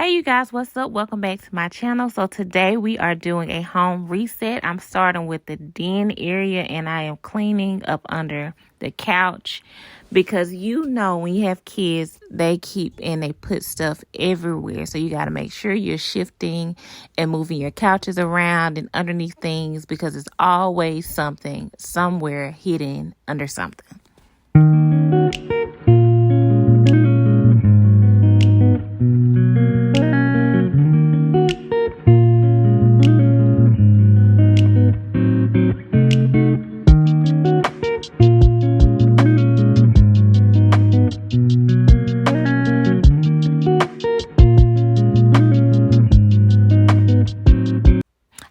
Hey you guys, what's up? Welcome back to my channel. So today we are doing a home reset. I'm starting with the den area and I am cleaning up under the couch because you know when you have kids, they keep and they put stuff everywhere. So you got to make sure you're shifting and moving your couches around and underneath things because it's always something somewhere hidden under something.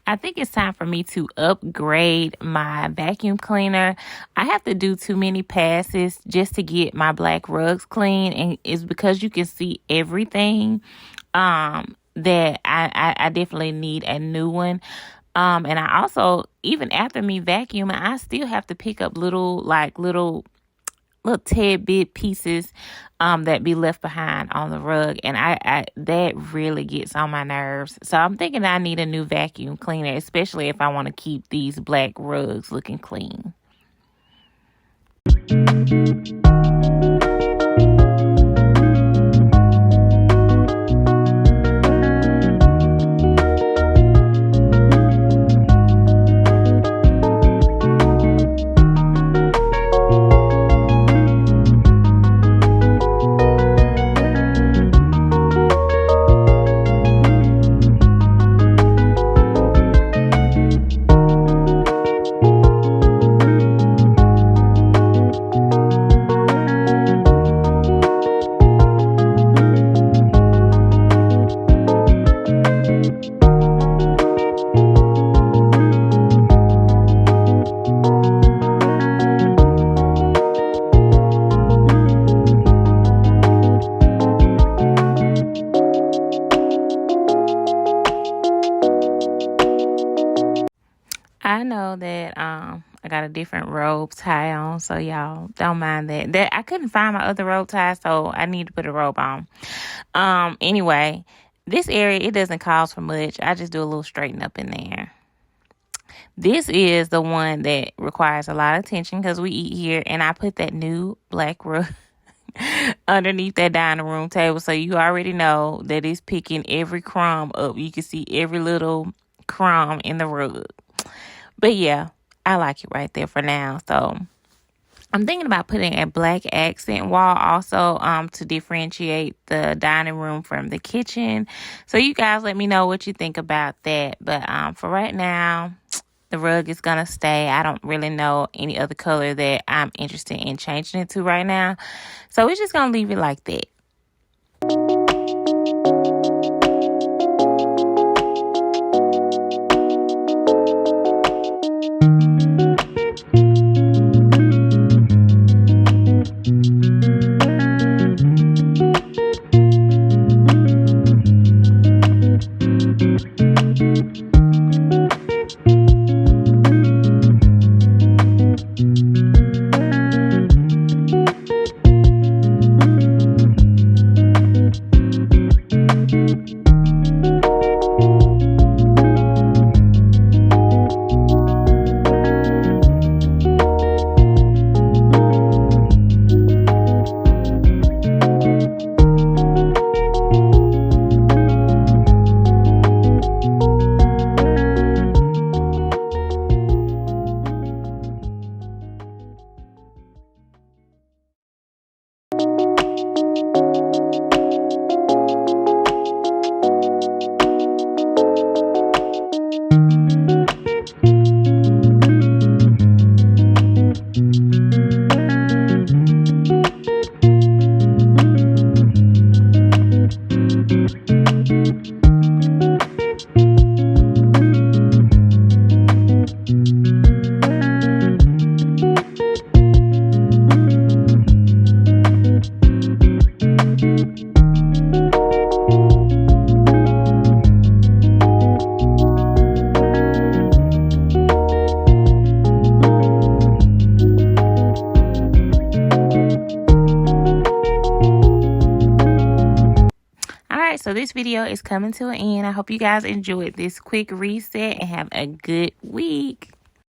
I think it's time for me to upgrade my vacuum cleaner. I have to do too many passes just to get my black rugs clean, and it's because you can see everything that I definitely need a new one. And I also, even after me vacuuming, I still have to pick up little tad bit pieces that be left behind on the rug, and I that really gets on my nerves. So I'm thinking I need a new vacuum cleaner, especially if I want to keep these black rugs looking clean. I know that I got a different robe tie on, so y'all don't mind that. That I couldn't find my other robe tie, so I need to put a robe on. Anyway, this area, it doesn't cause for much. I just do a little straighten up in there. This is the one that requires a lot of attention because we eat here, and I put that new black rug underneath that dining room table, so you already know that it's picking every crumb up. You can see every little crumb in the rug. But yeah, I like it right there for now. So I'm thinking about putting a black accent wall also to differentiate the dining room from the kitchen. So you guys let me know what you think about that. But for right now, the rug is going to stay. I don't really know any other color that I'm interested in changing it to right now. So we're just going to leave it like that. this video is coming to an end. I hope you guys enjoyed this quick reset and have a good week.